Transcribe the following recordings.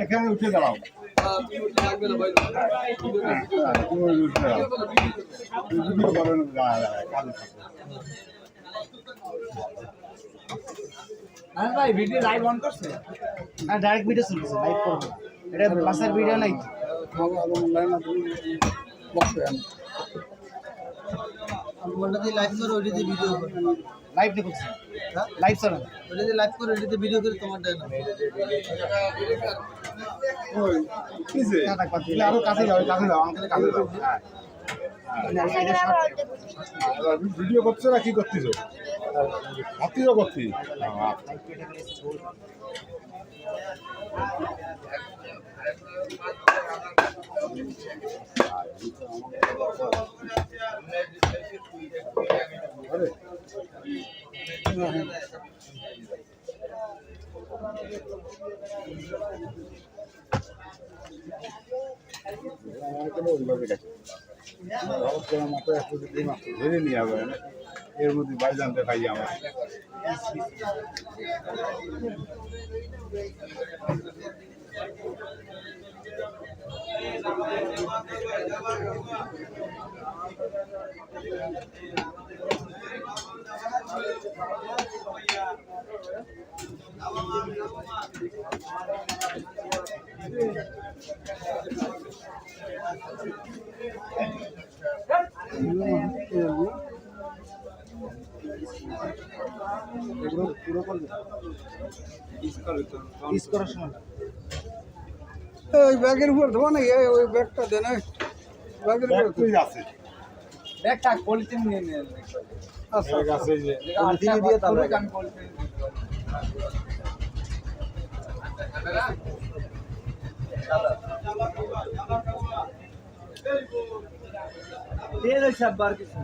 এখানে উঠে দাঁড়াও। ভাই ভিডিও লাইভ অন করছে না ডাইরেক্ট ভিডিও চলছে লাইভ করব এটা ক্লাসের ভিডিও নাই ওটা দিয়ে লাইভ করো ওটা দিয়ে ভিডিও করো লাইভ দেখছি লাইভ চলে ওটা দিয়ে লাইভ করো ওটা দিয়ে ভিডিও করে তোমার দেয় না ওই কিসে আরো কাছে যাও আমাকে কাছে যাও। ভিডিও করছো না কি করতেছো? হাতিও করছি ধরে নিয়ে যাবে এর মধ্যে বাই জানতে পাই আমার ওই ব্যাগের উপর ধোয়া নাকি ওই ব্যাগটা দেন ব্যাগের উপর তুই আছে ব্যাগটা পলিথিন নিয়ে নিয়ে আচ্ছা আছে যে পলিথিন দিয়ে তাহলে আমি পলিথিন তেল সব বার কিছু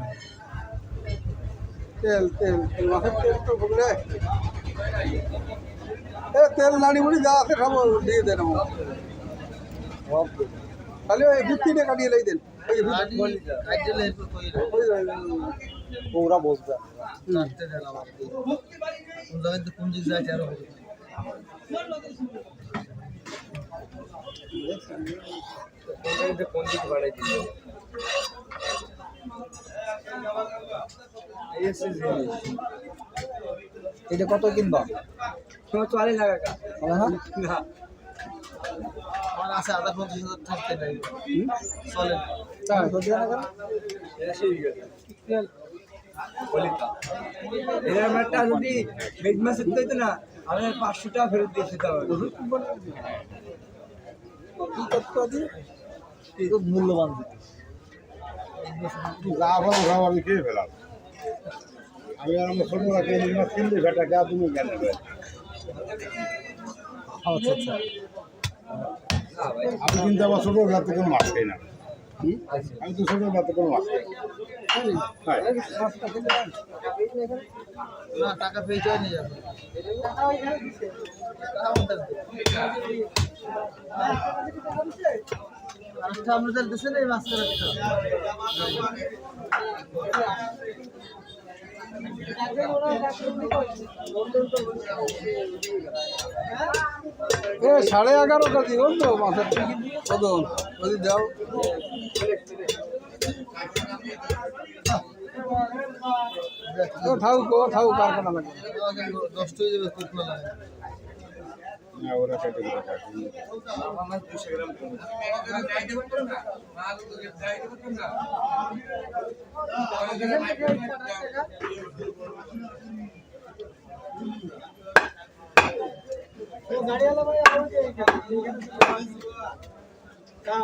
তেল তেল মাছের তেল তো বলে তেল নাড়ি মুড়ি যা আছে খাবো দিয়ে দেন আমার খালি ওই ভিত্তিটা কাটিয়ে লাই দেন ওরা বসবে পুঞ্জি যায় আরো কোন দিকে বাড়াই দিবে এটা কত কিনবা 40 টাকা না আমার আছে 50,000 থাকতে নাই চলে তাই তো দেনা কেন এটা সেই গেছে বলিতা এর একটা যদি বেজ মাসে দিতে না আমি 500 টাকা ফেরত দিয়ে দিতে হবে কি করতে হবে খুব মূল্যবান যা ভালো খাও আমি খেয়ে ফেলাম আমি আর আমার ছোট রাখি মাছ কিনলে ঘাটা গা তুমি গেল আচ্ছা আচ্ছা আমি কিন্তু আমার ছোট রাতে কোনো মাছ খাই না আমি তো ছোট রাতে কোনো মাছ খাই না টাকা পেয়ে যায় নিয়ে যাবে আরেকটা আমাদের দেশে নেই মাছ করার 11:30 কেজি তো মাছের কত যদি দাও থাও কারখানা লাগে 10 হয়ে যাবে কুকনা লাগে না ওরা কেটে দিতে আমার 200 গ্রাম কম गाड़ी वाला भाई आओ जे का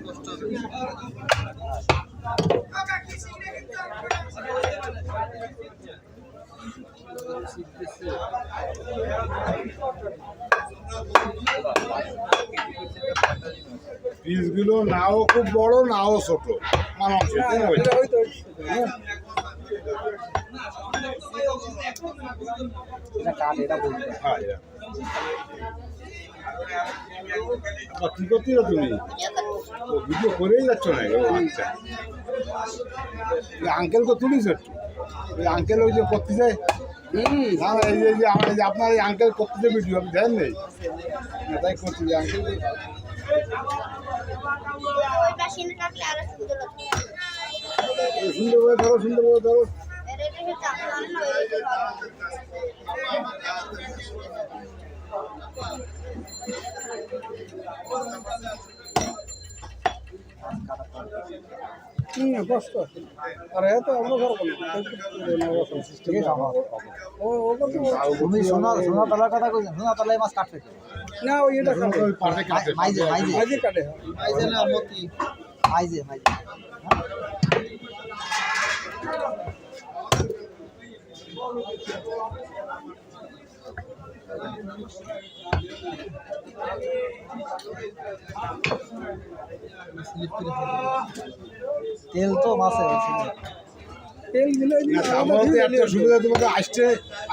কষ্ট হবে পিসগুলো নাও খুব বড় নাও ছোট মানানসই তাই না ভাই? এটা হয়তো এটা কাঠ, এটা বলতে হ্যাঁ এটা। আবার কি করছিস তুমি? ও ভিডিও করেই যাচ্ছ না? ও আচ্ছা। আঙ্কেলকে তুলিস একটু। ওই আঙ্কেল ওই যে করতে যায় না না, এই যে আমার এই যে আপনার এই আঙ্কেল করতে যায় ভিডিও আপনি দেন নেই না, তাই করছি যে আঙ্কেল সুন্দর করে ধরো, সুন্দর করে ধরো। কষ্ট আছে আর এত আমরা করবো তুমি সোনাতলার কথা কইছেন, সোনাতলায় মাছ কাটবে কে? না ওই এটা ওই পাশে কাটে। মাইজে মাইজে মাঝে কাটে মাইজে না মতি, মাইজে মাইজে। তেল তো মাছে তেল দিলে না, আমার তো একটা সুবিধা, তোমাকে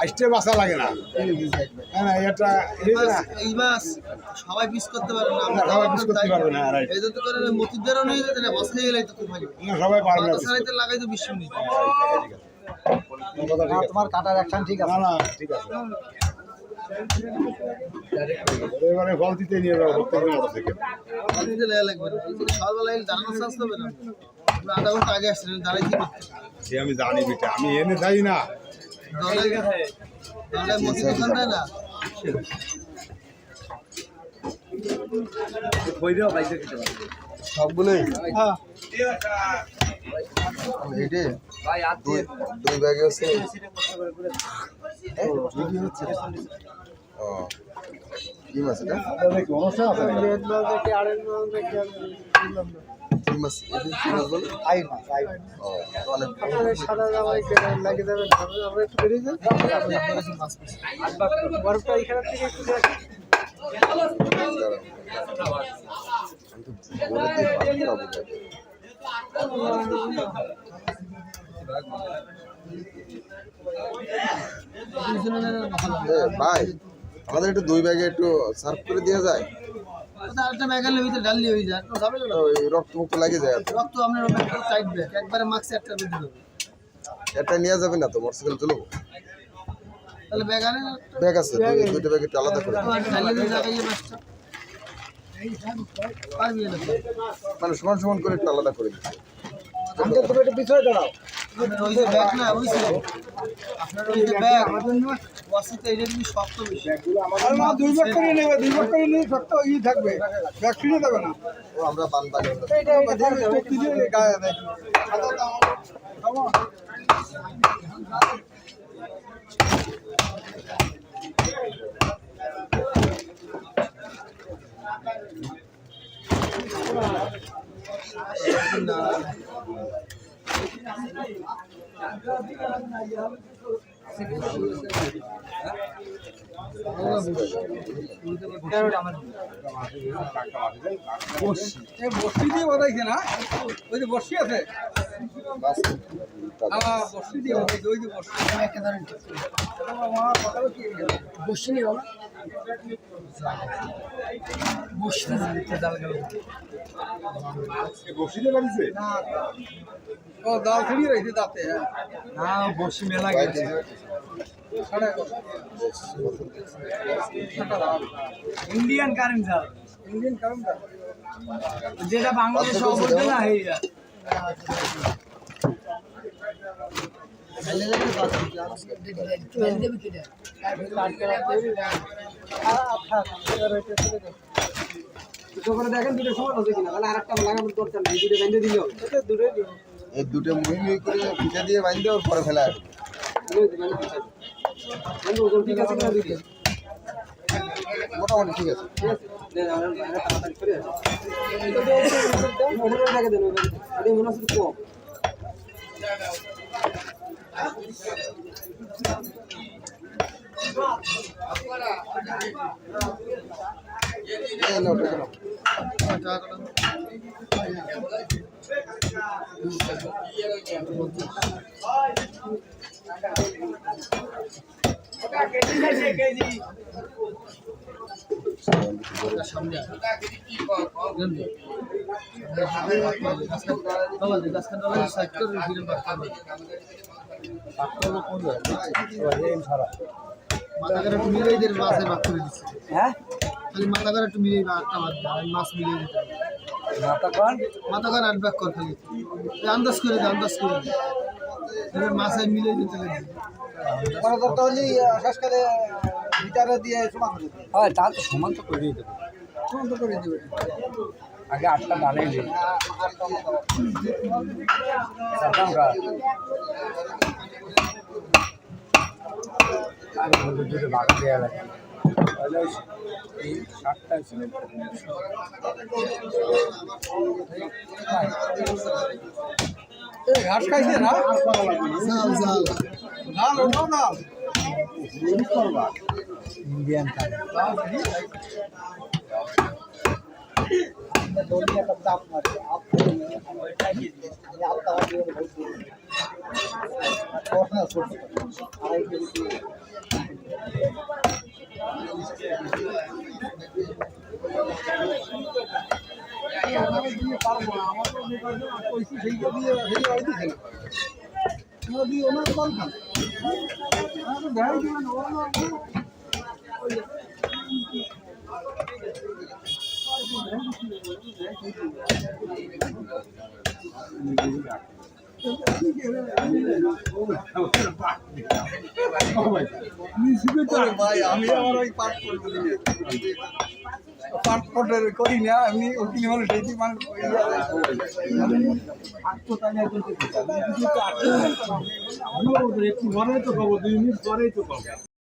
আসতে বাসা লাগে না। হ্যাঁ না, এটা এই যে না, এই মাছ সবাই পিস করতে পারবে না, না, সবাই পিস করতে পারবে না, right। এই তো করে মতিদারও নিয়ে যেতে না, বসাই গেলে তো খুব ভালো না, সবাই পারবে না। সারাইতে লাগাই তো 20 মিনিট। তোমার কথা ঠিক আছে। তোমার কাটার অ্যাকশন ঠিক না আছে। না, ঠিক আছে। এবারে ফল দিতে নিয়ে যাবো প্রত্যেকদিন অটো থেকে। আপনি যে লেয়া লাগবে না, এই যে সকালবেলা এই দাঁড়ানোর চান্স হবে না, আমরা আধা ঘন্টা আগে আসছিলেন, দাঁড়াই কি করতে সে আমি জানি বেটা, আমি এনে যাই না। দাঁড়ায় মতি দোকান দেয় না, সবগুলোই হ্যাঁ এইটে দুই ব্যাগে হচ্ছে ও কি মাছ এটা অনুষ্ঠান আছে নাকি? কি মাছ এটা কি মাছ বলে আই মাছ, আই মাছ। ও অনেক সাদা জামাই লাগিয়ে দেবেন আমরা একটু বেরিয়ে যাই বরফটা এখান থেকে একটু দেখি বলে দিয়ে ভাত খাবো ভাই আমাদের একটু দুই ব্যাগে একটু সার্ভ করে দেওয়া যায় আরেকটা ব্যাগালের ভিতরে ডাললি হয়ে যায়, যাবে না ওই রক্ত মুক্ত লাগে যায় আর কি। রক্ত আপনার টাইট ব্যাগ একবারে মাস্ক একটা বেঁধে দেবে, এটা নিয়ে যাবে না তো মোটরসাইকেল চলবো তাহলে ব্যাগ আনে না, ব্যাগ আছে দুইটা ব্যাগ একটু আলাদা করে ডাললি লাগাইয়ে মাছটা পারবি না, মানে সমান সমান করে একটু আলাদা করে দিচ্ছে আঙ্কেল তুমি একটু পিছনে দাঁড়াও। আপনার ওই যে ব্যাগ না বুঝছেন, আপনার ওই যে ব্যাগ ওয়াসিতে এটা কিন্তু শক্ত বেশি, আর না দুই ভাগ করে নেবে দুই ভাগ করে নিয়ে সব তো ই থাকবে ভ্যাকসিনও দেবে না ও আমরা বানবানি টুপি দিয়ে গায়ে দেয় বসি দিয়ে বাদাইছে না ওই যে বসি আছে বসি দিয়ে বাদাইছে ওই যে বসি আমার কথা কি বসি নিয়ে বাবা বসি জাল গেল বসিতে পারিছে? ও দাল ছড়িয়ে রয়েছে দাঁতে হ্যাঁ না বসি মেলা গেছে। ইন্ডিয়ান কারেন্ট জাল, ইন্ডিয়ান কারেন্ট যেটা বাংলাদেশে অবৈধ না এই দেখেন দুটো সময় হচ্ছে কিনা, তাহলে আরেকটা লাগানোর দরকার নেই, দুটো বেঁধে দিলে হবে। দূরে এই দুটো মুহি মুহি করে পিঠা দিয়ে বাঁধতে ওর পরে ফেলা আসবে ঠিক আছে কিনা দুইটা মোটামুটি ঠিক আছে তাড়াতাড়ি করে দেন, এটা মনে হচ্ছে কম। এই নাও, টাকা নাও। মাথা করে একটু মিলিয়ে দিয়ে মাছের ভাগ করে দিচ্ছে হ্যাঁ খালি মাথা করে একটু মিলিয়ে একটা ভাগ দেয়, আমি মাছ মিলিয়ে দিতে হবে। মাথা কর মাথা করে আট ভাগ কর খালি এই আন্দাজ করে দে আন্দাজ করে দে এবার মাছে মিলিয়ে দিতে হবে। মানে ধরতে হলে শেষকালে মিটারে দিয়ে সমান করে দিবে। হয় তা তো সমান তো করেই দেবো সমান তো করে দিবে। আগে 8টা বানাই দিই আগে দুটো বাগা দেওয়া লাগে তাহলে এই 7টা ছিল ঘাস খাইছে না? জাল জাল ডাল ওঠাও না। ইন্ডিয়ান কারি ভাই আমি আমার ওই পাঠ করবো পাঠ করি না আমি উকিল হলে সেই মানে একটু পরে তো খাবো 2 মিনিট পরেই তো খাবো